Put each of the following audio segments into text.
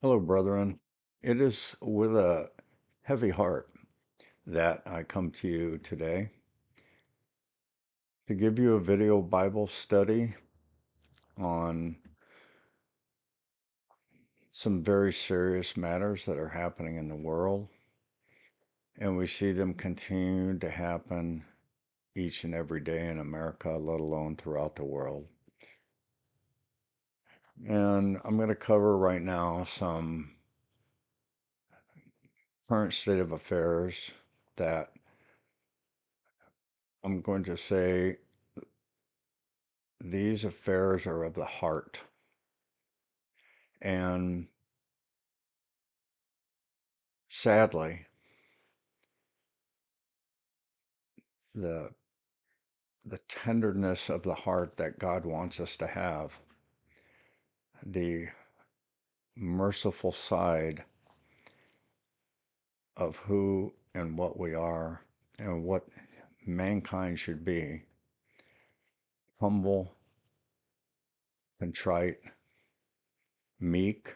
Hello, brethren. It is with a heavy heart that I come to you today to give you a video Bible study on some very serious matters that are happening in the world. And we see them continue to happen each and every day in America, let alone throughout the world. And I'm going to cover right now some current state of affairs that I'm going to say these affairs are of the heart. And sadly, the the tenderness of the heart that God wants us to have, the merciful side of who and what we are and what mankind should be, humble, contrite, meek,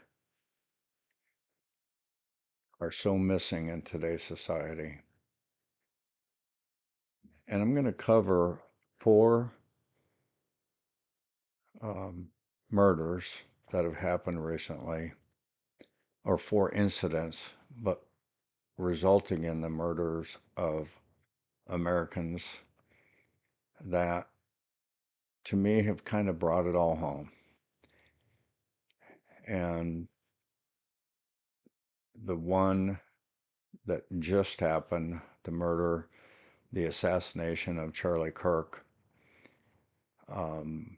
are so missing in today's society. And I'm going to cover four um, murders that have happened recently, or four incidents, but resulting in the murders of Americans that to me have kind of brought it all home. And the one that just happened, the murder, the assassination of Charlie Kirk, um,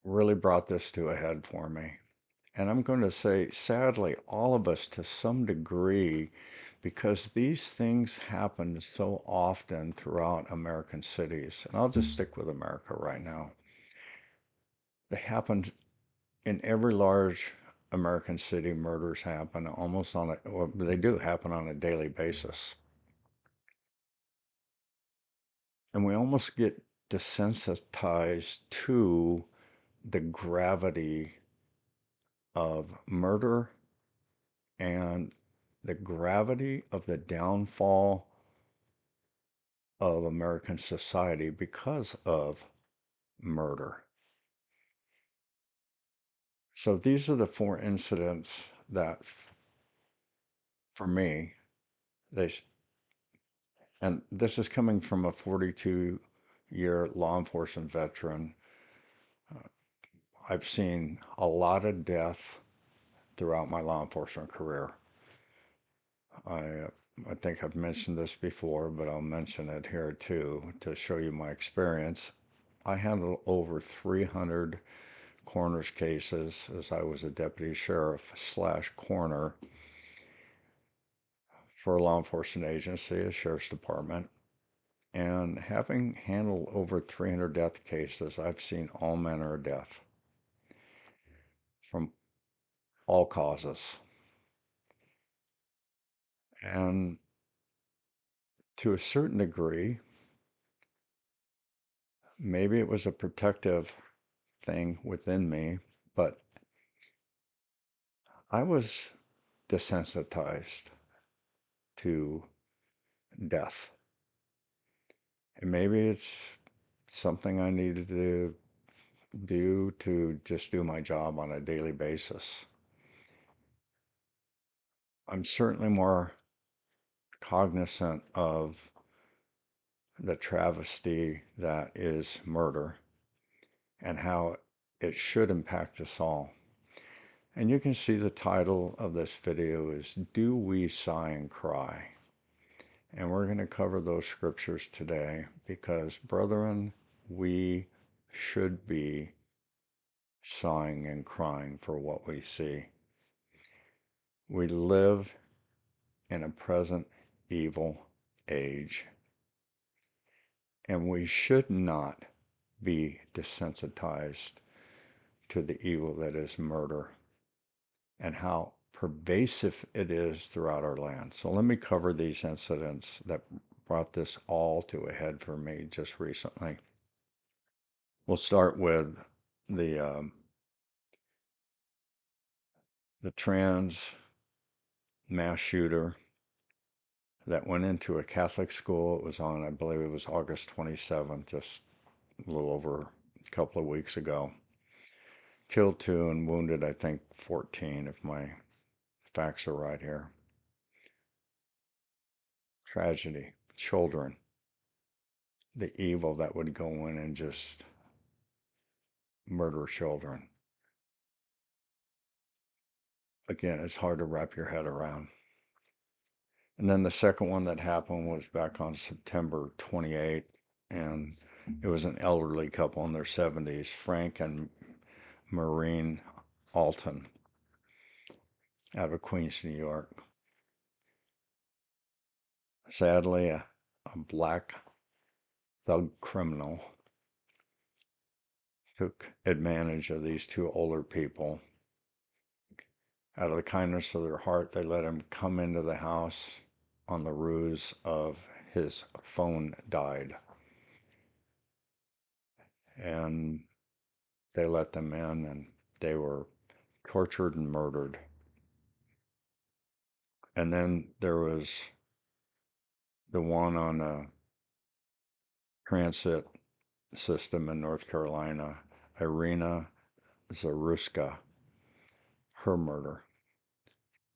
really brought this to a head for me. And I'm going to say, sadly, all of us to some degree, because these things happen so often throughout American cities. And I'll just stick with America right now. They happen in every large American city. Murders happen almost on a, or they do happen on a daily basis. And we almost get desensitized to the gravity of murder and the gravity of the downfall of American society because of murder. So these are the four incidents that, for me, they, and this is coming from a 42-year law enforcement veteran. Uh, I've seen a lot of death throughout my law enforcement career. I I think I've mentioned this before, but I'll mention it here too to show you my experience. I handled over 300 coroner's cases as I was a deputy sheriff slash coroner for a law enforcement agency, a sheriff's department. And having handled over 300 death cases, I've seen all manner of death from all causes. And to a certain degree, maybe it was a protective thing within me, but I was desensitized to death. And maybe it's something I needed to do to just do my job on a daily basis. I'm certainly more cognizant of the travesty that is murder and how it should impact us all. And you can see the title of this video is Do We Sigh and Cry? And we're going to cover those scriptures today because, brethren, we should be sighing and crying for what we see. We live in a present evil age, and we should not be desensitized to the evil that is murder and how pervasive it is throughout our land. So let me cover these incidents that brought this all to a head for me just recently. We'll start with the the trans mass shooter that went into a Catholic school. It was on, I believe it was August 27th, just a little over a couple of weeks ago. Killed two and wounded, I think, 14, if my facts are right here. Tragedy. Children. The evil that would go in and just murder children. Again, it's hard to wrap your head around. And then the second one that happened was back on September 28th, and it was an elderly couple in their 70s, Frank and Maureen Alton, out of Queens, New York. Sadly, a black thug criminal took advantage of these two older people. Out of the kindness of their heart, they let him come into the house on the ruse of his phone died. And they let them in, and they were tortured and murdered. And then there was the one on a transit system in North Carolina, Irina Zaruska, her murder,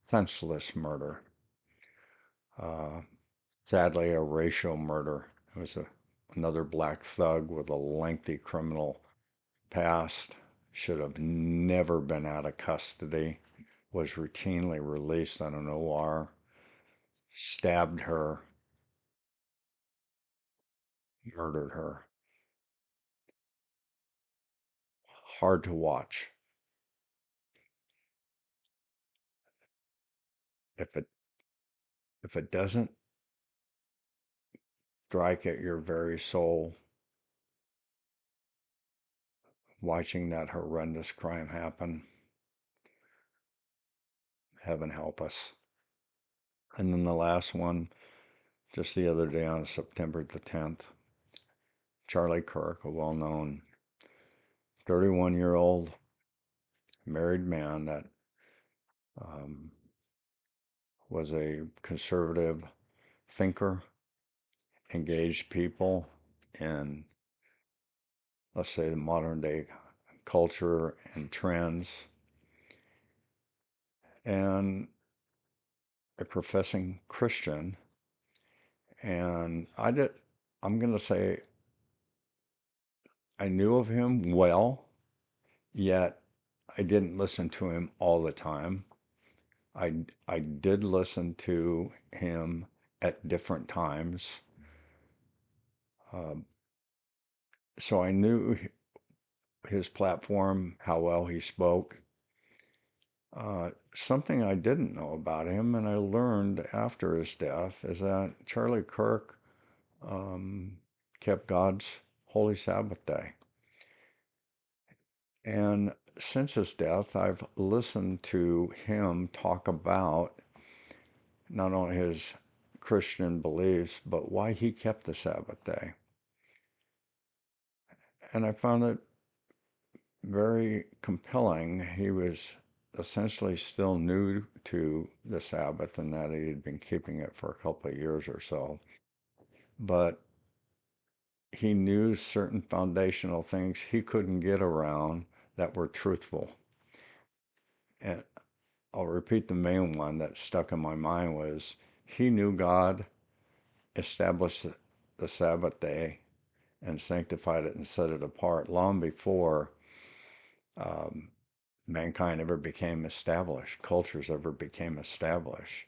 senseless murder. Uh, Sadly, a racial murder. It was another black thug with a lengthy criminal past, should have never been out of custody, was routinely released on an OR, stabbed her, murdered her. Hard to watch. If it if it doesn't strike at your very soul, watching that horrendous crime happen, heaven help us. And then the last one, just the other day on September the 10th, Charlie Kirk, a well-known 31-year-old married man that um, was a conservative thinker, engaged people in, let's say, the modern day culture and trends, and a professing Christian. And I'm going to say I knew of him well, yet I didn't listen to him all the time. I did listen to him at different times. Um, so I knew his platform, how well he spoke. Something I didn't know about him, and I learned after his death, is that Charlie Kirk um, kept God's holy Sabbath day. And since his death, I've listened to him talk about not only his Christian beliefs, but why he kept the Sabbath day. And I found it very compelling. He was essentially still new to the Sabbath and that he had been keeping it for a couple of years or so. But he knew certain foundational things he couldn't get around that were truthful. And I'll repeat the main one that stuck in my mind was he knew God established the Sabbath day and sanctified it and set it apart long before um, mankind ever became established, cultures ever became established,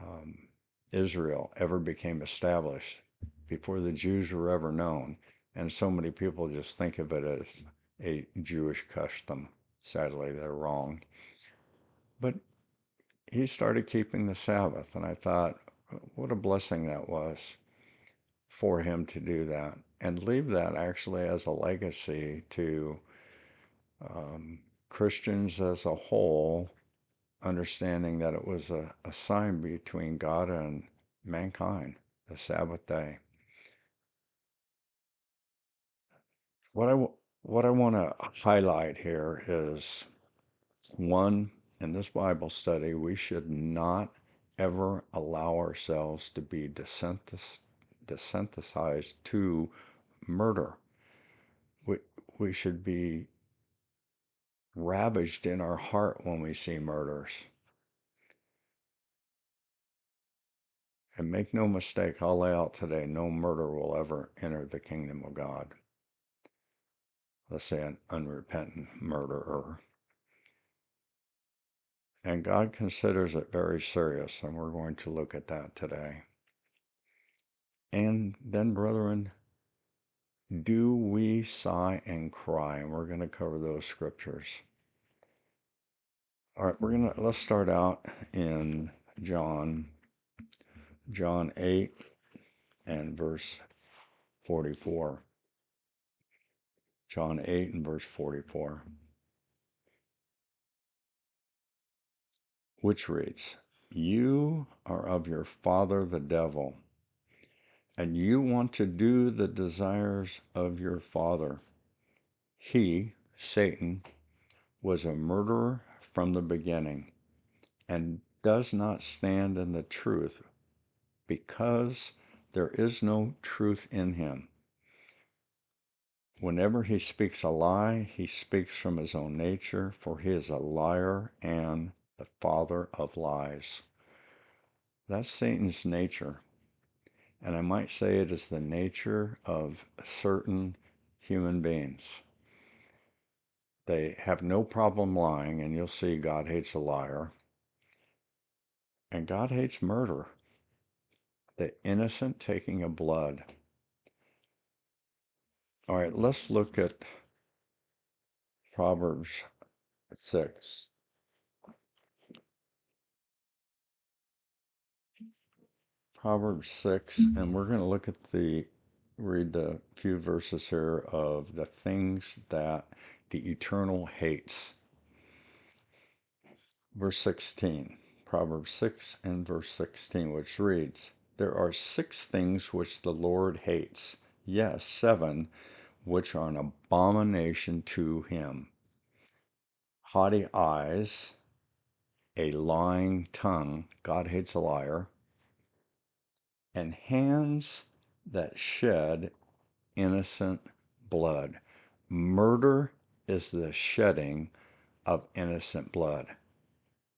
um, Israel ever became established, before the Jews were ever known. And so many people just think of it as a Jewish custom. Sadly, they're wrong. But he started keeping the Sabbath, and I thought, what a blessing that was for him to do that and leave that actually as a legacy to um, Christians as a whole, understanding that it was a sign between God and mankind, the Sabbath day. What I what I want to highlight here is One, in this Bible study, we should not ever allow ourselves to be desensitized to murder. We, we should be ravaged in our heart when we see murders. And make no mistake, I'll lay out today, no murder will ever enter the kingdom of God. Let's say an unrepentant murderer. And God considers it very serious, and we're going to look at that today. And then, brethren, do we sigh and cry? And we're going to cover those scriptures. All right, let's start out in John 8 and verse 44. John 8 and verse 44, which reads, "You are of your father the devil, and you want to do the desires of your father. He, Satan, was a murderer from the beginning, and does not stand in the truth, because there is no truth in him. Whenever he speaks a lie, he speaks from his own nature, for he is a liar and the father of lies." That's Satan's nature. And I might say it is the nature of certain human beings. They have no problem lying, and you'll see God hates a liar. And God hates murder, the innocent taking of blood. All right, let's look at Proverbs 6. Proverbs 6, and we're going to look at read the few verses here of the things that the eternal hates. Verse 16, Proverbs 6 and verse 16, which reads, "There are 6 things which the Lord hates, yes, 7, which are an abomination to him: haughty eyes, a lying tongue," God hates a liar, "and hands that shed innocent blood." Murder is the shedding of innocent blood.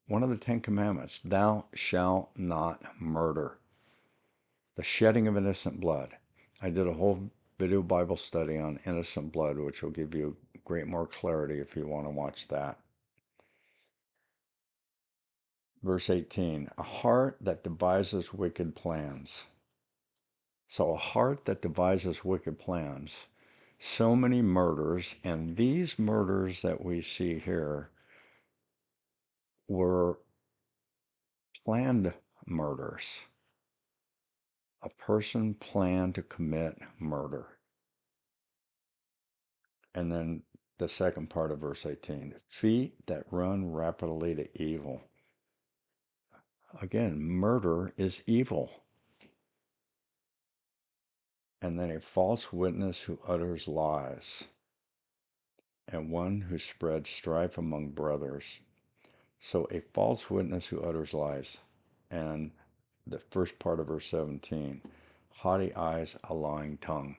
One of the 10 Commandments, thou shalt not murder. The shedding of innocent blood. I did a whole video Bible study on innocent blood, which will give you great more clarity if you want to watch that. Verse 18, a heart that devises wicked plans. So a heart that devises wicked plans. So many murders, and these murders that we see here were planned murders. A person planned to commit murder. And then the second part of verse 18, feet that run rapidly to evil. Again, murder is evil. And then a false witness who utters lies, and one who spreads strife among brothers. So a false witness who utters lies. And the first part of verse 17, haughty eyes, a lying tongue.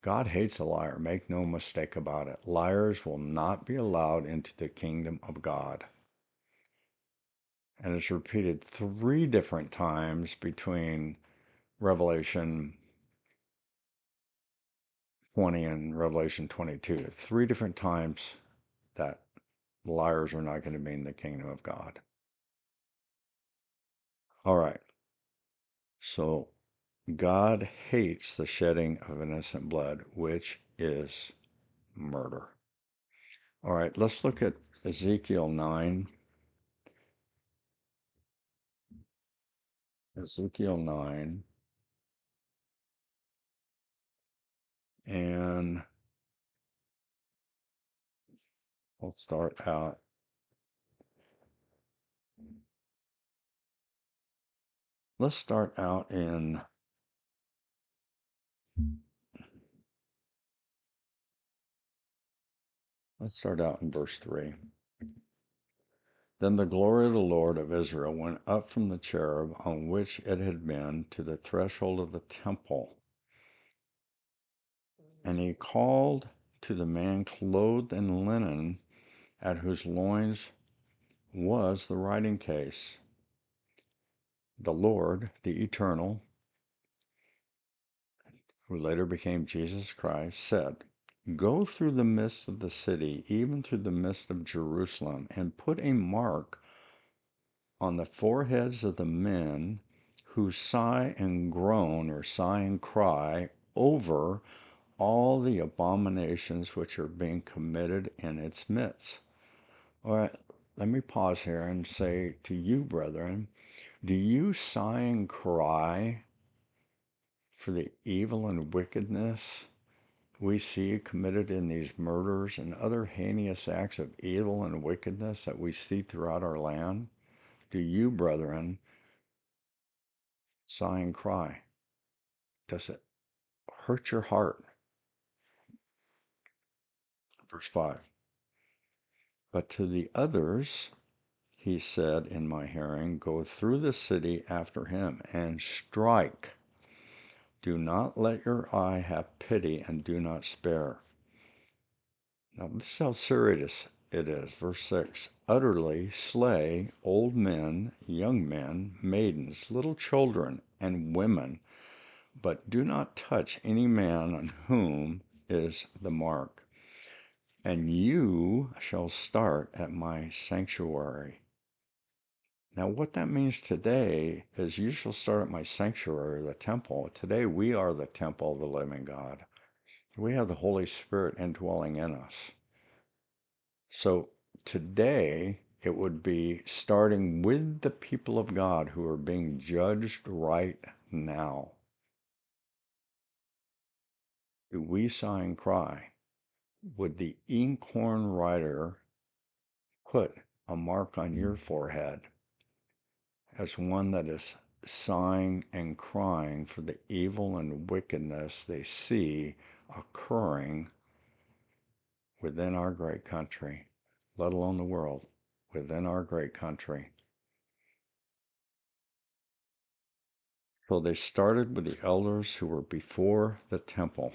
God hates a liar, make no mistake about it. Liars will not be allowed into the kingdom of God. And it's repeated 3 different times between Revelation 20 and Revelation 22. 3 different times that liars are not going to be in the kingdom of God. All right. So God hates the shedding of innocent blood, which is murder. All right, let's look at Ezekiel 9. Ezekiel 9. And we'll start out. Let's start out in verse 3. Then the glory of the Lord of Israel went up from the cherub on which it had been to the threshold of the temple. And he called to the man clothed in linen, at whose loins was the writing case. The Lord, the Eternal, who later became Jesus Christ, said, "Go through the midst of the city, even through the midst of Jerusalem, and put a mark on the foreheads of the men who sigh and groan, or sigh and cry, over all the abominations which are being committed in its midst." All right, let me pause here and say to you, brethren, do you sigh and cry for the evil and wickedness we see committed in these murders and other heinous acts of evil and wickedness that we see throughout our land? Do you, brethren, sigh and cry? Does it hurt your heart? Verse 5. But to the others, he said in my hearing, go through the city after him and strike. Do not let your eye have pity and do not spare. Now, this is how serious it is. Verse 6. Utterly slay old men, young men, maidens, little children, and women, but do not touch any man on whom is the mark. And you shall start at my sanctuary. Now, what that means today is you shall start at my sanctuary, the temple. Today, we are the temple of the living God. We have the Holy Spirit indwelling in us. So today, it would be starting with the people of God who are being judged right now. Do we sigh and cry? Would the inkhorn rider put a mark on your forehead as one that is sighing and crying for the evil and wickedness they see occurring within our great country, let alone the world, within our great country? So they started with the elders who were before the temple.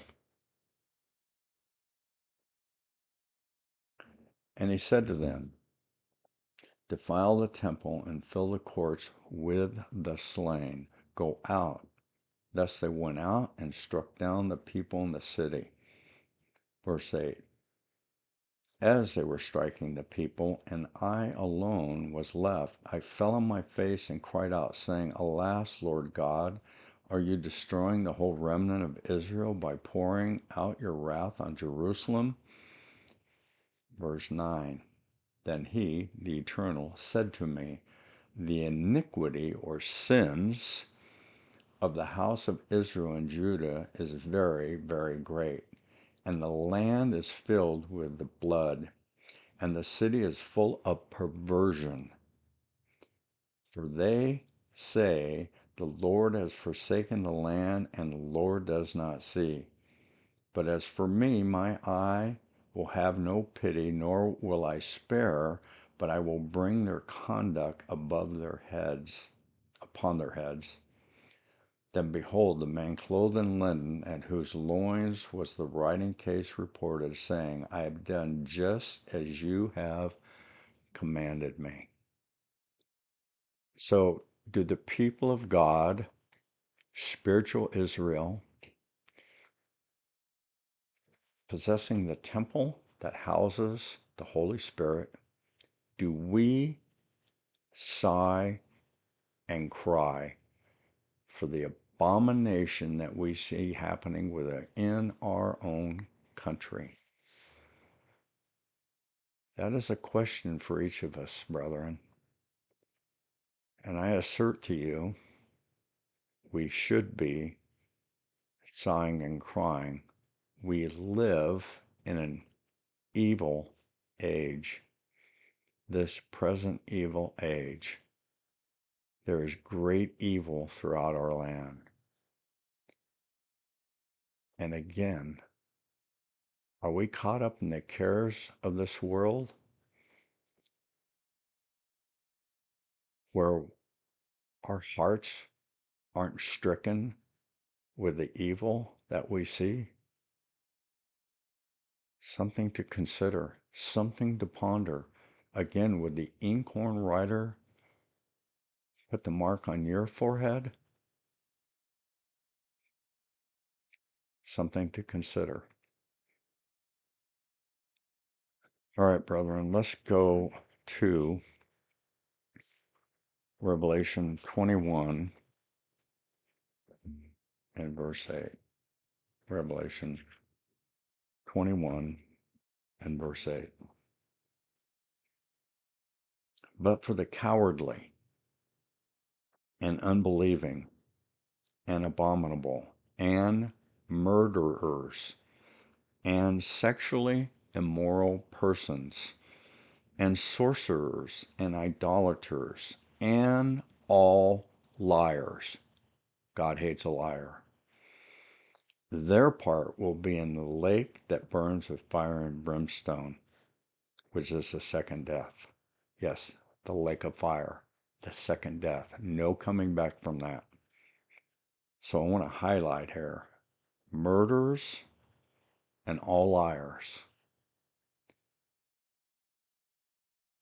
And he said to them, defile the temple and fill the courts with the slain. Go out. Thus they went out and struck down the people in the city. Verse 8. As they were striking the people, and I alone was left, I fell on my face and cried out, saying, Alas, Lord God, are you destroying the whole remnant of Israel by pouring out your wrath on Jerusalem? Verse 9. Then he, the Eternal, said to me, the iniquity or sins of the house of Israel and Judah is very, very great, and the land is filled with the blood, and the city is full of perversion. For they say, the Lord has forsaken the land, and the Lord does not see. But as for me, my eye will have no pity, nor will I spare, but I will bring their conduct above their heads, upon their heads. Then behold, the man clothed in linen, at whose loins was the writing case, reported, saying, I have done just as you have commanded me. So, do the people of God, spiritual Israel, possessing the temple that houses the Holy Spirit, do we sigh and cry for the abomination that we see happening within our own country? That is a question for each of us, brethren. And I assert to you, we should be sighing and crying. We live in an evil age, this present evil age. There is great evil throughout our land. And again, are we caught up in the cares of this world? where our hearts aren't stricken with the evil that we see? Something to consider, something to ponder. Again, would the inkhorn rider put the mark on your forehead? Something to consider. All right, brethren, let's go to Revelation 21 and verse 8. Revelation 21 and verse 8. But for the cowardly and unbelieving and abominable and murderers and sexually immoral persons and sorcerers and idolaters and all liars. God hates a liar. Their part will be in the lake that burns with fire and brimstone, which is the second death. Yes, the lake of fire, the second death. No coming back from that. So I want to highlight here murderers and all liars.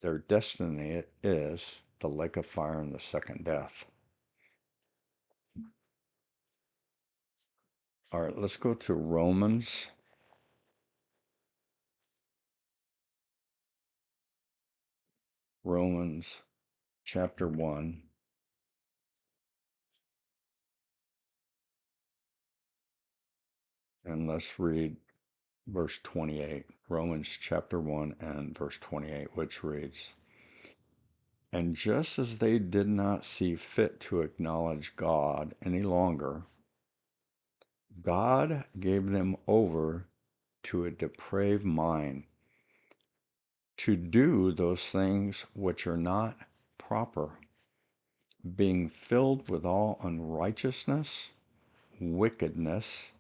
Their destiny is the lake of fire and the second death. All right, let's go to Romans. Romans chapter 1. And let's read verse 28. Romans chapter 1 and verse 28, which reads, And just as they did not see fit to acknowledge God any longer, God gave them over to a depraved mind to do those things which are not proper, being filled with all unrighteousness, wickedness,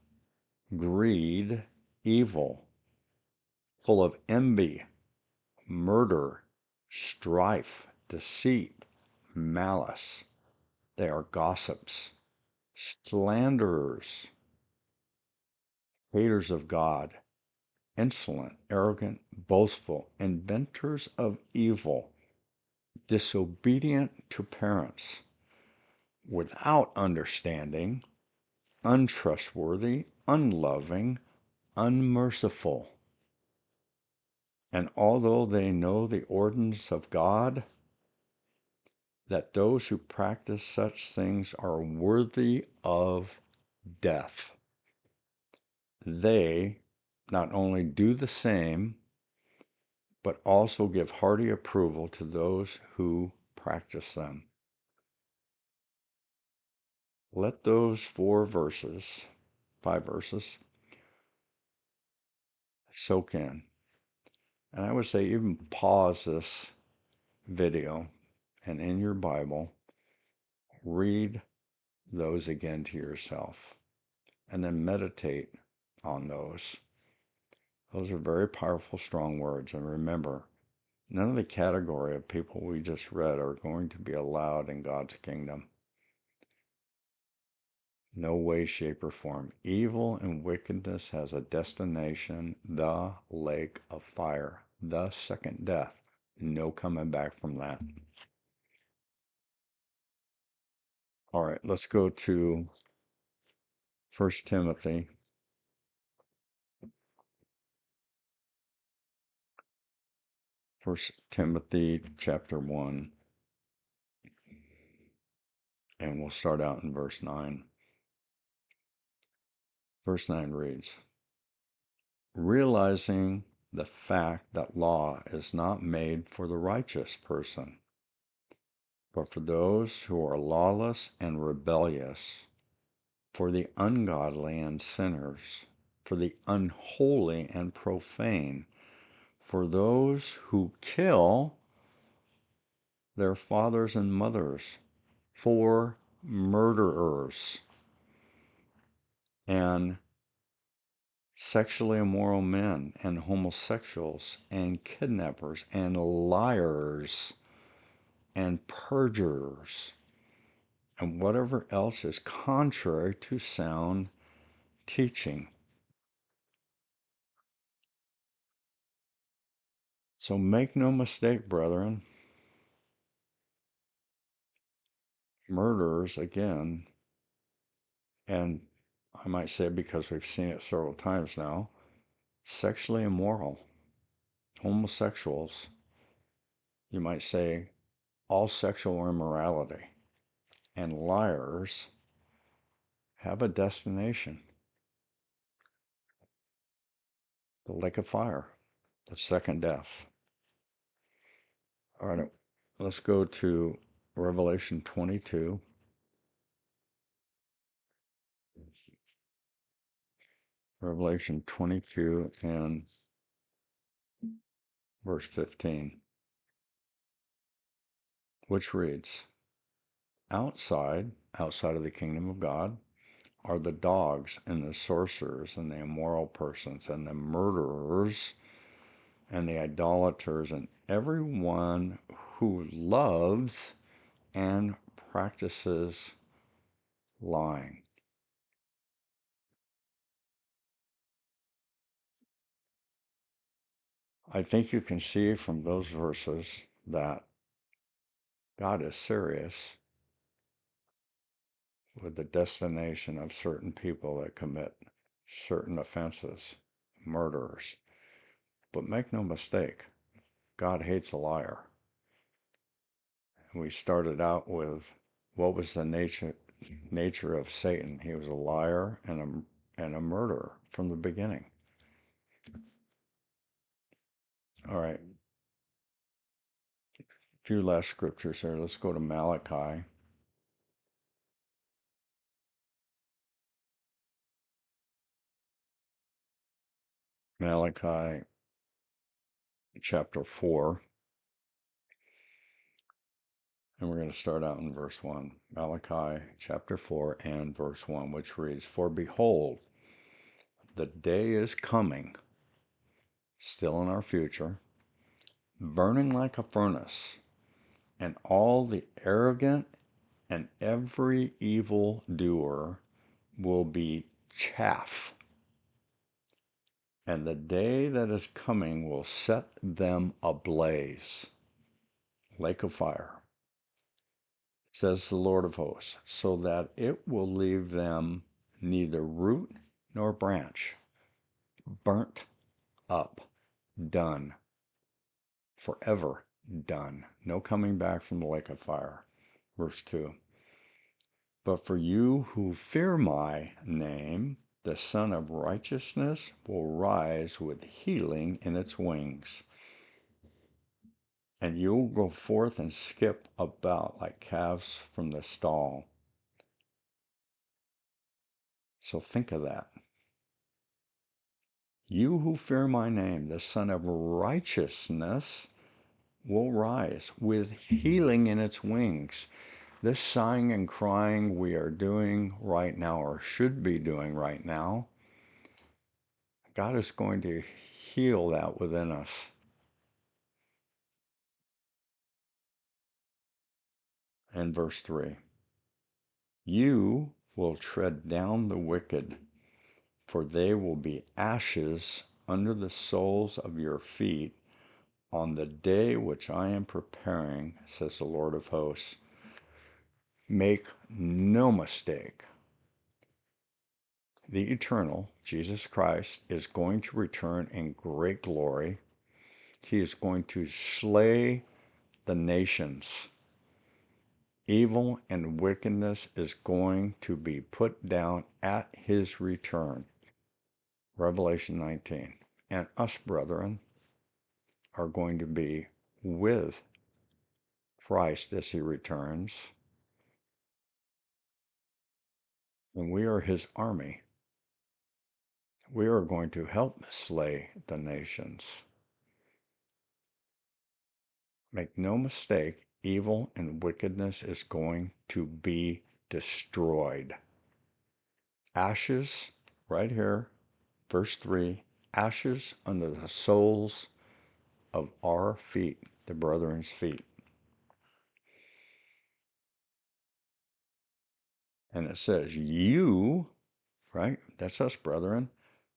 greed, evil, full of envy, murder, strife, deceit, malice. They are gossips, slanderers, haters of God, insolent, arrogant, boastful, inventors of evil, disobedient to parents, without understanding, untrustworthy, unloving, unmerciful. And although they know the ordinance of God, that those who practice such things are worthy of death, they not only do the same, but also give hearty approval to those who practice them. Let those 5 verses, soak in. And I would say even pause this video and in your Bible, read those again to yourself and then meditate on those. Those are very powerful, strong words. And remember, none of the category of people we just read are going to be allowed in God's kingdom. No way, shape, or form. Evil and wickedness has a destination, the lake of fire, the second death. No coming back from that. All right, let's go to 1 Timothy. 1 Timothy chapter 1, and we'll start out in verse 9. Verse 9 reads, Realizing the fact that law is not made for the righteous person, but for those who are lawless and rebellious, for the ungodly and sinners, for the unholy and profane, for those who kill their fathers and mothers, for murderers and sexually immoral men and homosexuals and kidnappers and liars and perjurers, and whatever else is contrary to sound teaching. So make no mistake, brethren, murderers, again, and I might say because we've seen it several times now, sexually immoral, homosexuals, you might say all sexual immorality, and liars have a destination, the lake of fire, the second death. All right, let's go to Revelation 22. Revelation 22 and verse 15, which reads, outside of the kingdom of God, are the dogs and the sorcerers and the immoral persons and the murderers and the idolaters and everyone who loves and practices lying. I think you can see from those verses that God is serious with the destination of certain people that commit certain offenses, murderers. But make no mistake, God hates a liar. We started out with what was the nature of Satan? He was a liar and a murderer from the beginning. All right, a few last scriptures here. Let's go to Malachi. Malachi chapter 4, and we're going to start out in verse 1. Malachi chapter 4 and verse 1, which reads, For behold, the day is coming, still in our future, burning like a furnace, and all the arrogant and every evil doer will be chaff. And the day that is coming will set them ablaze, lake of fire, says the Lord of hosts, so that it will leave them neither root nor branch, burnt up, done, forever done. No coming back from the lake of fire. Verse 2. But for you who fear my name, the Son of Righteousness will rise with healing in its wings, and you'll go forth and skip about like calves from the stall. So think of that. You who fear my name, the Son of Righteousness will rise with healing in its wings. This sighing and crying we are doing right now, or should be doing right now, God is going to heal that within us. And verse 3, you will tread down the wicked, for they will be ashes under the soles of your feet on the day which I am preparing, says the Lord of hosts. Make no mistake, the eternal, Jesus Christ, is going to return in great glory. He is going to slay the nations. Evil and wickedness is going to be put down at his return. Revelation 19. And us, brethren, are going to be with Christ as he returns. And we are his army. We are going to help slay the nations. Make no mistake, evil and wickedness is going to be destroyed. Ashes, right here, verse 3, ashes under the soles of our feet, the brethren's feet. And it says, you, right? That's us, brethren,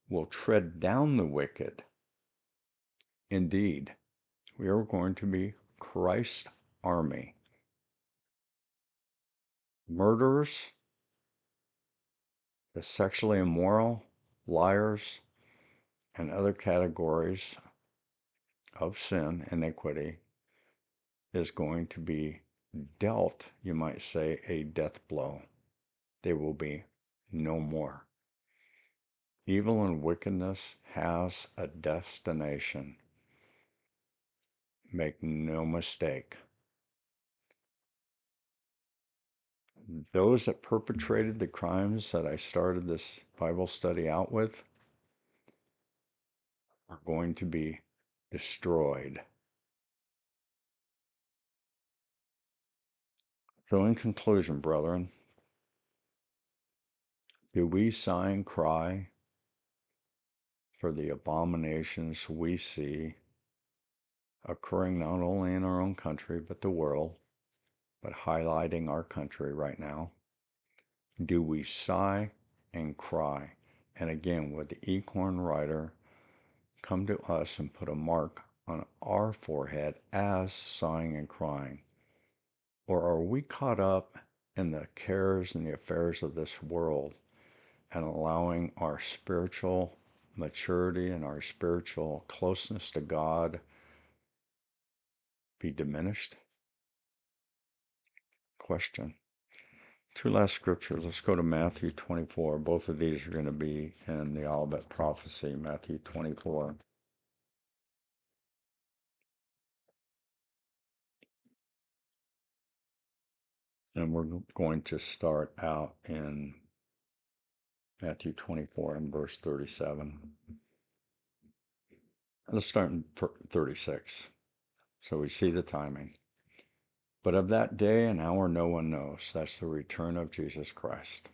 will tread down the wicked. Indeed, we are going to be Christ's army. Murderers, the sexually immoral, liars, and other categories of sin, iniquity, is going to be dealt, you might say, a death blow. They will be no more. Evil and wickedness has a destination. Make no mistake. Those that perpetrated the crimes that I started this Bible study out with are going to be destroyed. So, in conclusion, brethren, do we sigh and cry for the abominations we see occurring not only in our own country, but the world, but highlighting our country right now? Do we sigh and cry? And again, would the Equine Rider come to us and put a mark on our forehead as sighing and crying? Or are we caught up in the cares and the affairs of this world and allowing our spiritual maturity and our spiritual closeness to God be diminished? Question. Two last scriptures. Let's go to Matthew 24. Both of these are going to be in the Olivet Prophecy, Matthew 24. And we're going to start out in Matthew 24 and verse 37. Let's start in 36. So we see the timing. But of that day and hour no one knows. That's the return of Jesus Christ.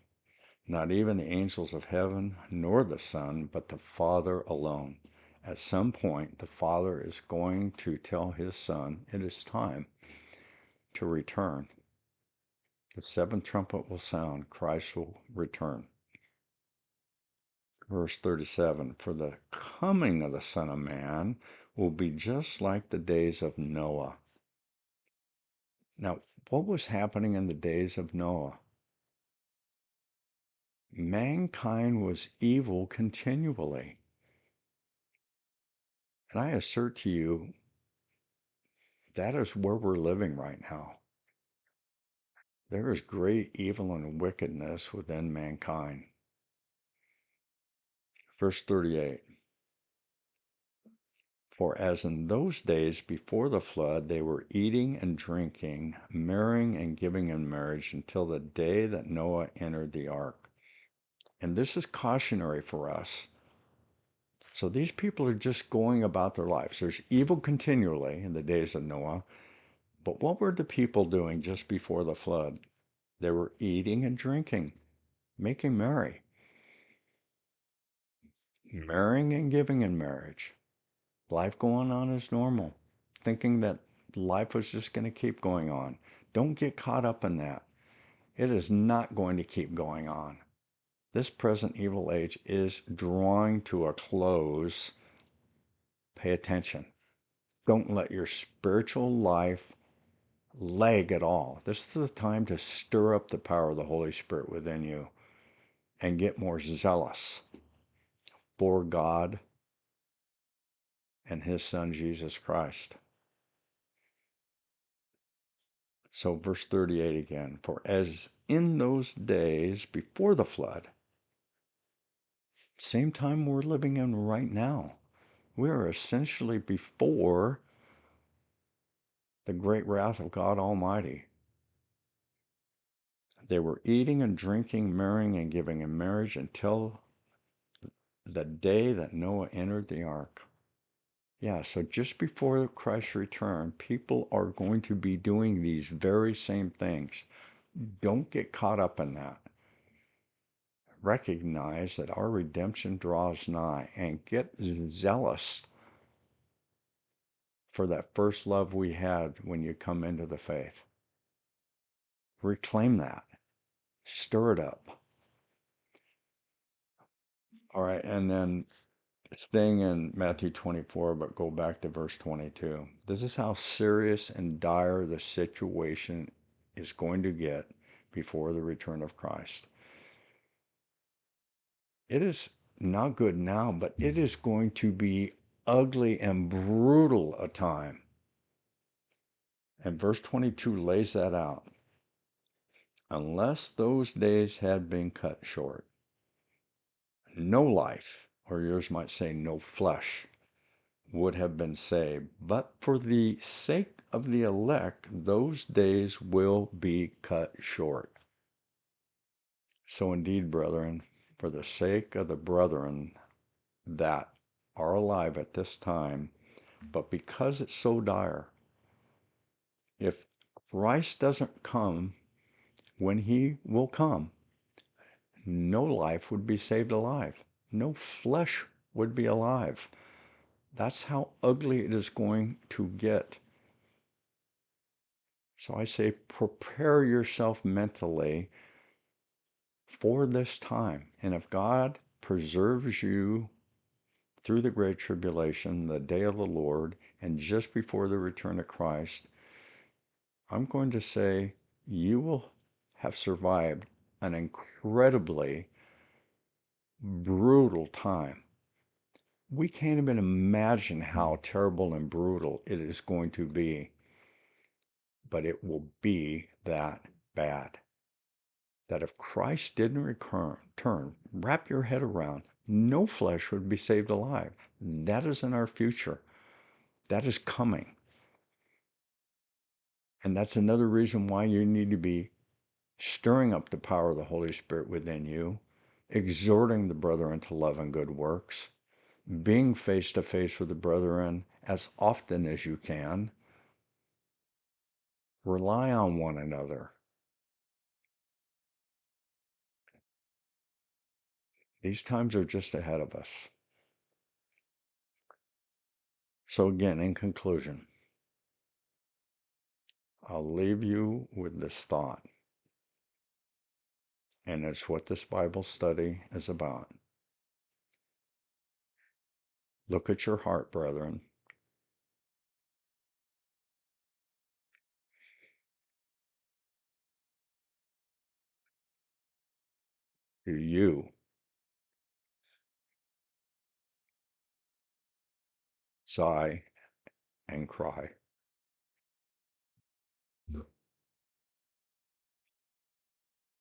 Not even the angels of heaven, nor the Son, but the Father alone. At some point, the Father is going to tell his Son, it is time to return. The seventh trumpet will sound, Christ will return. Verse 37, for the coming of the Son of Man will be just like the days of Noah. Now, what was happening in the days of Noah? Mankind was evil continually. And I assert to you, that is where we're living right now. There is great evil and wickedness within mankind. Verse 38. For as in those days before the flood, they were eating and drinking, marrying and giving in marriage until the day that Noah entered the ark. And this is cautionary for us. So these people are just going about their lives. There's evil continually in the days of Noah. But what were the people doing just before the flood? They were eating and drinking, making merry, marrying and giving in marriage. Life going on as normal, thinking that life was just going to keep going on. Don't get caught up in that. It is not going to keep going on. This present evil age is drawing to a close. Pay attention. Don't let your spiritual life lag at all. This is the time to stir up the power of the Holy Spirit within you and get more zealous for God and his Son, Jesus Christ. So verse 38 again, for as in those days before the flood, same time we're living in right now, we are essentially before the great wrath of God Almighty. They were eating and drinking, marrying and giving in marriage until the day that Noah entered the ark. Yeah, so just before Christ's return, people are going to be doing these very same things. Don't get caught up in that. Recognize that our redemption draws nigh and get zealous for that first love we had when you come into the faith. Reclaim that. Stir it up. All right, and then staying in Matthew 24, but go back to verse 22. This is how serious and dire the situation is going to get before the return of Christ. It is not good now, but it is going to be ugly and brutal a time. And verse 22 lays that out. Unless those days had been cut short, no life, or yours might say no flesh, would have been saved. But for the sake of the elect, those days will be cut short. So indeed, brethren, for the sake of the brethren that are alive at this time, but because it's so dire, if Christ doesn't come when he will come, no life would be saved alive. No flesh would be alive. That's how ugly it is going to get. So I say, prepare yourself mentally for this time. And if God preserves you through the great tribulation, the day of the Lord, and just before the return of Christ, I'm going to say you will have survived an incredibly brutal time. We can't even imagine how terrible and brutal it is going to be, but it will be that bad. That if Christ didn't return, wrap your head around, no flesh would be saved alive. That is in our future. That is coming. And that's another reason why you need to be stirring up the power of the Holy Spirit within you, exhorting the brethren to love and good works, being face to face with the brethren as often as you can. Rely on one another. These times are just ahead of us. So again, in conclusion, I'll leave you with this thought, and it's what this Bible study is about. Look at your heart, brethren. Do you sigh and cry?